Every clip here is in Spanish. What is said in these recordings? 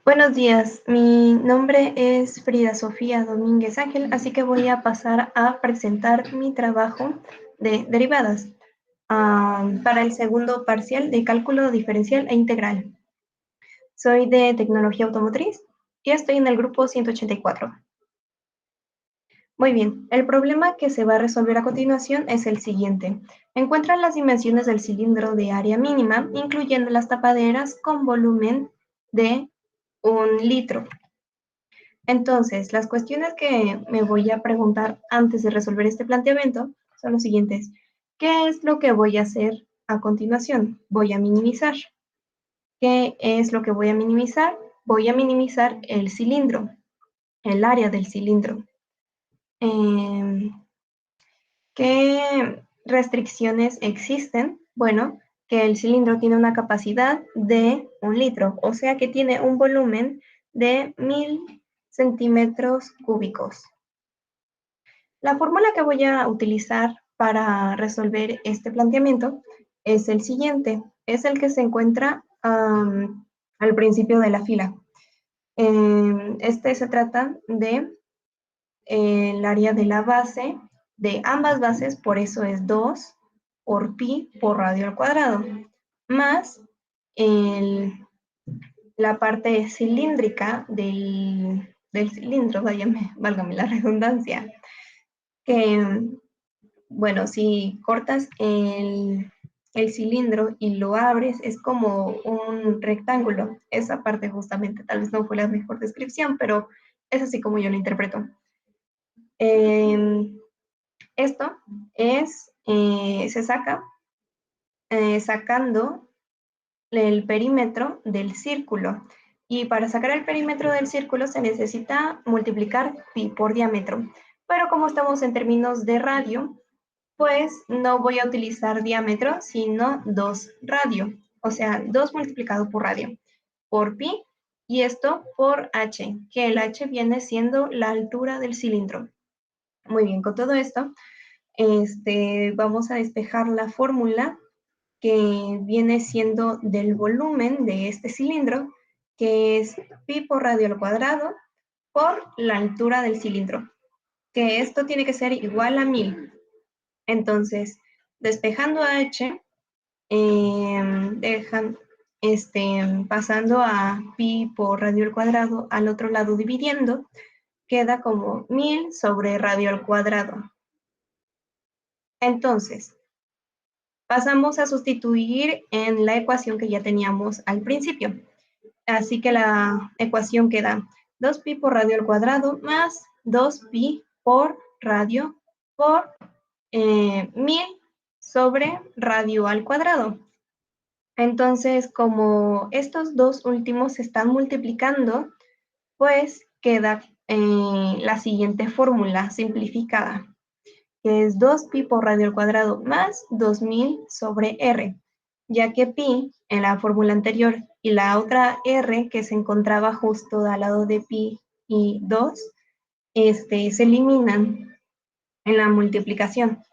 Buenos días, mi nombre es Frida Sofía Domínguez Ángel, así que voy a pasar a presentar mi trabajo de derivadas para el segundo parcial de cálculo diferencial e integral. Soy de tecnología automotriz y estoy en el grupo 184. Muy bien, el problema que se va a resolver a continuación es el siguiente. Encuentra las dimensiones del cilindro de área mínima, incluyendo las tapaderas con volumen de 1 litro. Entonces, las cuestiones que me voy a preguntar antes de resolver este planteamiento son los siguientes. ¿Qué es lo que voy a hacer a continuación? Voy a minimizar. ¿Qué es lo que voy a minimizar? Voy a minimizar el cilindro, el área del cilindro. ¿Qué restricciones existen? Bueno, que el cilindro tiene una capacidad de 1 litro, o sea que tiene un volumen de 1000 centímetros cúbicos. La fórmula que voy a utilizar para resolver este planteamiento es el siguiente, es el que se encuentra al principio de la fila. Este se trata de el área de la base, de ambas bases, por eso es 2 por pi por radio al cuadrado, más la parte cilíndrica del cilindro, válgame la redundancia, que, bueno, si cortas el cilindro y lo abres, es como un rectángulo. Esa parte justamente, tal vez no fue la mejor descripción, pero es así como yo lo interpreto. Esto se saca sacando el perímetro del círculo. Y para sacar el perímetro del círculo se necesita multiplicar pi por diámetro. Pero como estamos en términos de radio, pues no voy a utilizar diámetro, sino 2 radio. O sea, 2 multiplicado por radio, por pi, y esto por h, que el h viene siendo la altura del cilindro. Muy bien, con todo esto, vamos a despejar la fórmula que viene siendo del volumen de este cilindro, que es pi por radio al cuadrado por la altura del cilindro, que esto tiene que ser igual a 1000. Entonces, despejando a h, pasando a pi por radio al cuadrado, al otro lado dividiendo, queda como 1000 sobre radio al cuadrado. Entonces, pasamos a sustituir en la ecuación que ya teníamos al principio. Así que la ecuación queda 2pi por radio al cuadrado más 2pi por radio por 1000 sobre radio al cuadrado. Entonces, como estos dos últimos se están multiplicando, pues queda la siguiente fórmula simplificada, que es 2pi por radio al cuadrado más 2000 sobre r, ya que pi en la fórmula anterior y la otra r que se encontraba justo al lado de pi y 2, se eliminan en la multiplicación.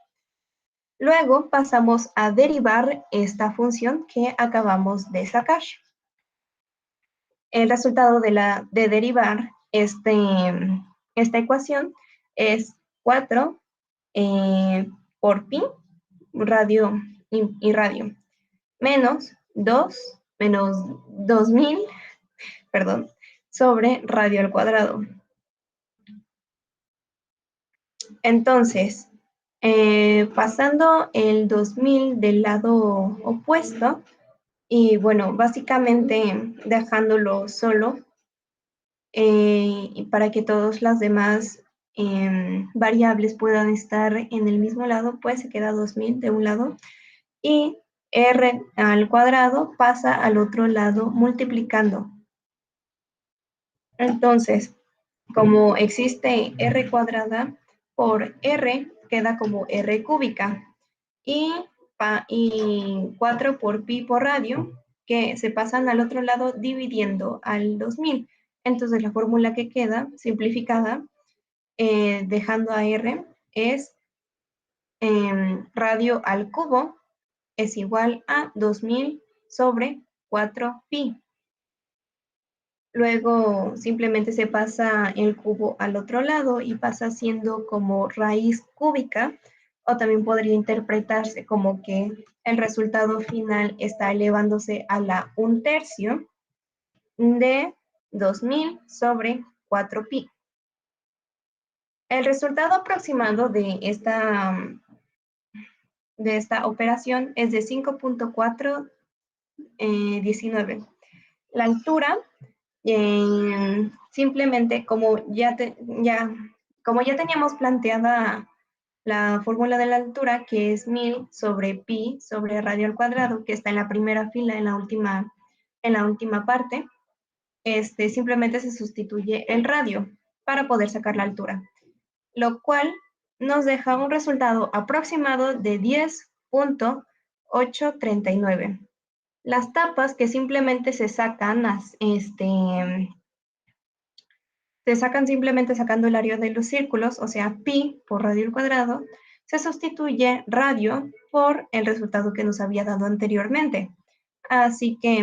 Luego pasamos a derivar esta función que acabamos de sacar. El resultado de derivar esta ecuación es 4 por pi, radio y radio, menos 2000, perdón, sobre radio al cuadrado. Entonces, pasando el 2000 del lado opuesto, y bueno, básicamente dejándolo solo, y para que todas las demás variables puedan estar en el mismo lado, pues se queda 2000 de un lado y r al cuadrado pasa al otro lado multiplicando. Entonces, como existe r cuadrada por r, queda como r cúbica. Y 4 por pi por radio, que se pasan al otro lado dividiendo al 2000. Entonces, la fórmula que queda simplificada, dejando a r, es radio al cubo es igual a 2000 sobre 4pi. Luego simplemente se pasa el cubo al otro lado y pasa siendo como raíz cúbica, o también podría interpretarse como que el resultado final está elevándose a la 1/3 de 2000 sobre 4pi. El resultado aproximado de esta operación es de 5.419. La altura, simplemente como ya teníamos planteada la fórmula de la altura, que es 1000 sobre pi sobre radio al cuadrado, que está en la primera fila, en la última parte, simplemente se sustituye el radio para poder sacar la altura, lo cual nos deja un resultado aproximado de 10.839. Las tapas que simplemente se sacan, simplemente sacando el área de los círculos, o sea, pi por radio al cuadrado, se sustituye radio por el resultado que nos había dado anteriormente. Así que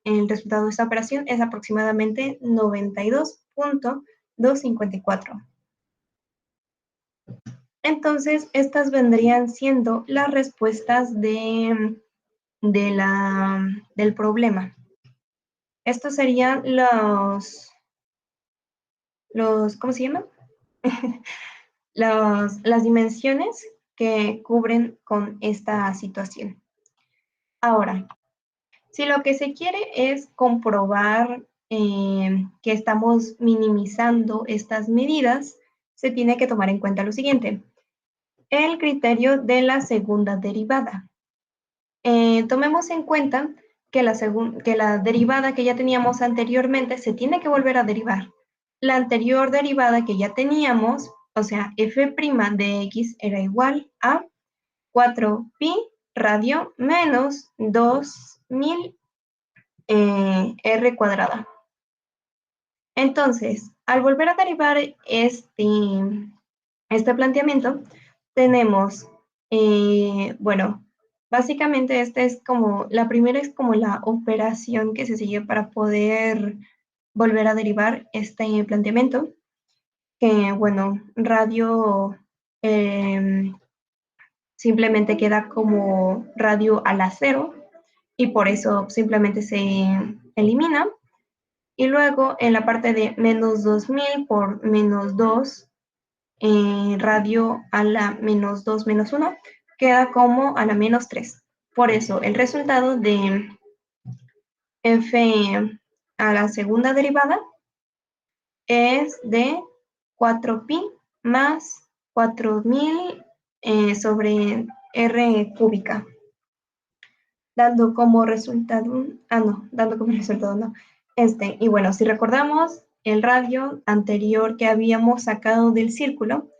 el resultado de esta operación es aproximadamente 92.254. Entonces, estas vendrían siendo las respuestas del problema. Estos serían ¿cómo se llama? Las dimensiones que cubren con esta situación. Ahora, si lo que se quiere es comprobar que estamos minimizando estas medidas, se tiene que tomar en cuenta lo siguiente: el criterio de la segunda derivada. Tomemos en cuenta que la derivada que ya teníamos anteriormente se tiene que volver a derivar. La anterior derivada que ya teníamos, o sea, f' de x era igual a 4pi radio menos 2000 r cuadrada. Entonces, al volver a derivar este planteamiento, tenemos, bueno, básicamente la primera es como la operación que se sigue para poder volver a derivar este planteamiento, que bueno, radio simplemente queda como radio a la 0 y por eso simplemente se elimina. Y luego en la parte de menos 2000 por menos 2, radio a la menos 2 menos 1, queda como a la menos 3. Por eso el resultado de f a la segunda derivada es de 4pi más 4000 sobre r cúbica, dando como resultado, no. Y bueno, si recordamos el radio anterior que habíamos sacado del círculo,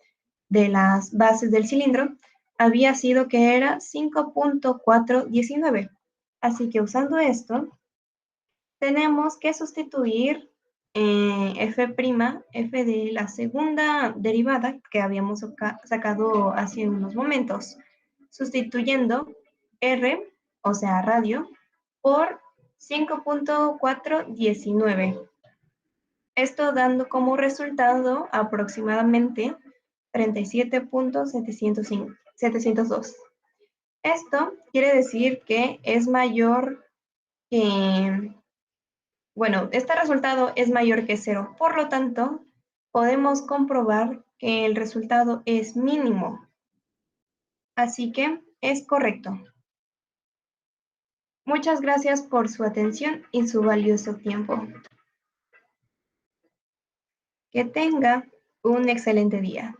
de las bases del cilindro, había sido que era 5.419. Así que usando esto, tenemos que sustituir f' de la segunda derivada que habíamos sacado hace unos momentos, sustituyendo r, o sea, radio, por 5.419. Esto dando como resultado aproximadamente 37.702. Esto quiere decir que es mayor que, bueno, este resultado es mayor que 0. Por lo tanto, podemos comprobar que el resultado es mínimo. Así que es correcto. Muchas gracias por su atención y su valioso tiempo. Que tenga un excelente día.